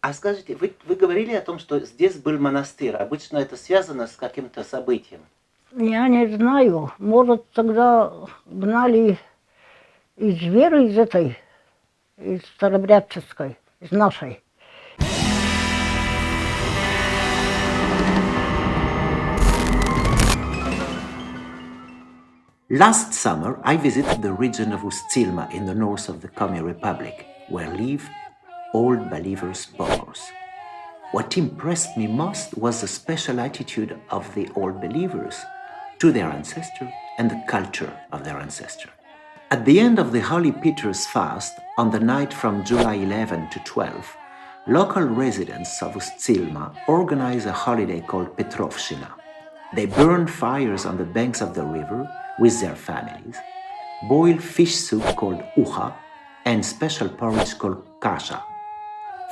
А скажите, вы говорили о том, что здесь был монастырь. Обычно это связано с каким-то событием. Я не знаю. Может, тогда гнали из веры, из этой, из старобрядческой, из нашей. Last summer, I visited the region of Ust-Tsilma in the north of the Komi Republic, where live Old Believers Pomors. What impressed me most was the special attitude of the Old Believers to their ancestor and the culture of their ancestor. At the end of the Holy Peter's fast, on the night from July 11 to 12, local residents of Ust-Tsilma organize a holiday called Petrovshchina. They burn fires on the banks of the river with their families, boil fish soup called uha, and special porridge called kasha,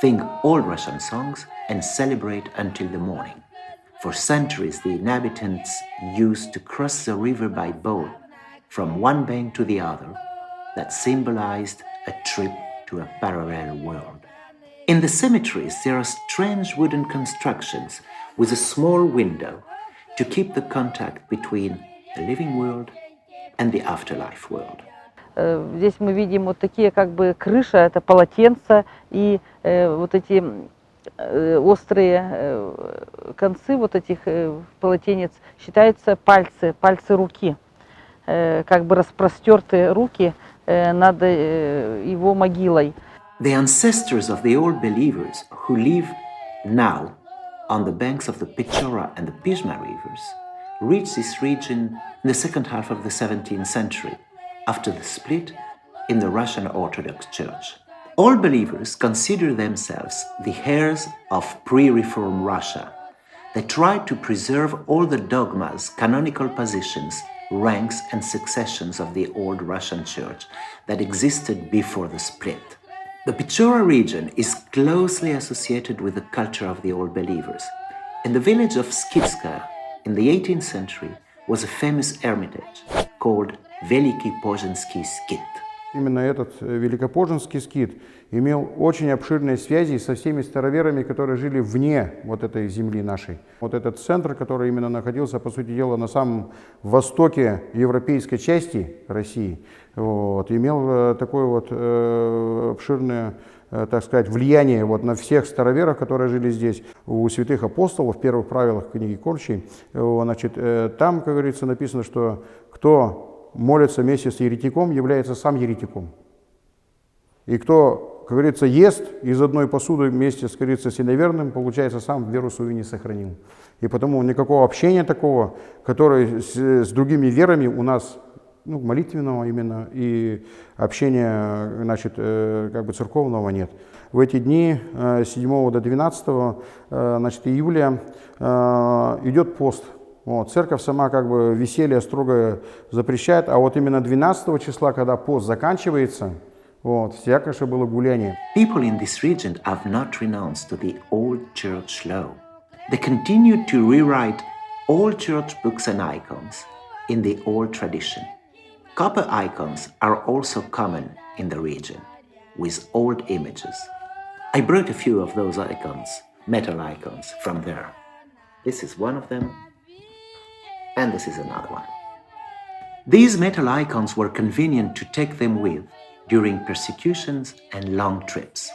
sing old Russian songs, and celebrate until the morning. For centuries, the inhabitants used to cross the river by boat from one bank to the other, that symbolized a trip to a parallel world. In the cemeteries, there are strange wooden constructions with a small window to keep the contact between the living world and the afterlife world. Здесь мы видим вот такие как бы крыши, это полотенца и вот эти острые концы вот этих полотенец считаются пальцы руки, как бы распростертые руки над его могилой. The ancestors of the old believers who live now on the banks of the Pechora and the Pizma rivers reached this region in the second half of the 17th century, after the split in the Russian Orthodox Church. All believers consider themselves the heirs of pre-Reform Russia. They tried to preserve all the dogmas, canonical positions, ranks and successions of the old Russian Church that existed before the split. The Pechora region is closely associated with the culture of the old believers. In the village of Skitskaya, in the 18th century, was a famous hermitage called Великий Позhenский скит. Именно этот великопоженский скит имел очень обширные связи со всеми староверами, которые жили вне вот этой земли нашей. Вот этот центр, который именно находился, по сути дела, на самом востоке европейской части России, вот, имел такое вот обширное, так сказать, влияние вот на всех староверов, которые жили здесь. У святых апостолов в первых правилах книги Корчи, значит, там, как говорится, написано, что кто молится вместе с еретиком, является сам еретиком. И кто, как говорится, ест из одной посуды вместе, как говорится, с иноверным, получается, сам веру свою не сохранил. И потому никакого общения такого, которое с другими верами у нас, ну, молитвенного именно, и общения, значит, как бы церковного нет. В эти дни, 7 до 12 значит, июля, идет пост. Вот, церковь сама как бы веселье строго запрещает, а вот именно 12 числа, когда пост заканчивается, вот, всякое же было гуляние. People in this region have not renounced to the old church law. They continue to rewrite all church books and icons in the old tradition. Copper icons are also common in the region, with old images. I brought a few of those icons, metal icons, from there. This is one of them. And this is another one. These metal icons were convenient to take them with during persecutions and long trips.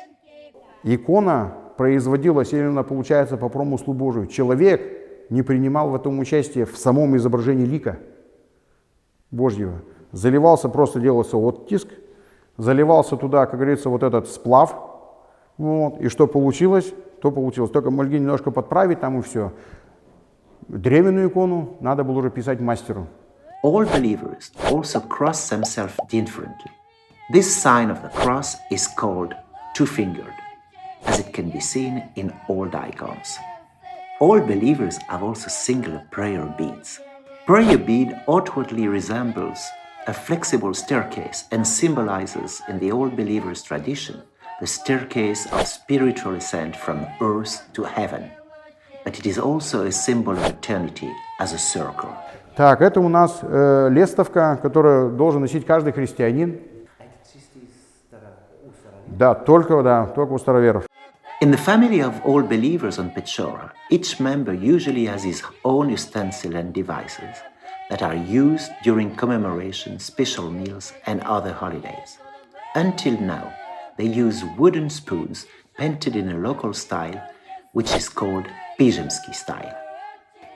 Икона производилась именно, получается, по промыслу Божию. Человек не принимал в этом участие в самом изображении лика Божьего. Заливался, просто делался оттиск, заливался туда, как говорится, вот этот сплав. Вот, и что получилось, то получилось. Только могли немножко подправить там и все. Древнюю икону надо было уже писать мастеру. All believers also cross themselves differently. This sign of the cross is called two-fingered, as it can be seen in old icons. All believers have also singular prayer beads. Prayer bead outwardly resembles a flexible staircase and symbolizes, in the old believers' tradition, the staircase of spiritual ascent from earth to heaven. But it is also a symbol of eternity as a circle. Так, это у нас лестовка, которую должен носить каждый христианин. Да, только у староверов. In the family of all believers on Pechora, each member usually has his own utensil and devices that are used during commemorations, special meals, and other holidays. Until now, they use wooden spoons painted in a local style, which is called Pizhemsky style.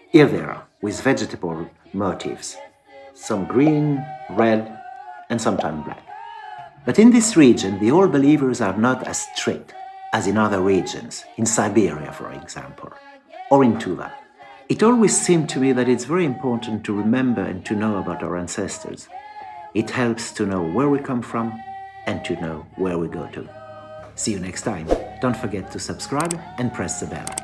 Here they are, with vegetable motifs, some green, red, and sometimes black. But in this region, the all believers are not as strict as in other regions, in Siberia, for example, or in Tuva. It always seemed to me that it's very important to remember and to know about our ancestors. It helps to know where we come from and to know where we go to. See you next time. Don't forget to subscribe and press the bell.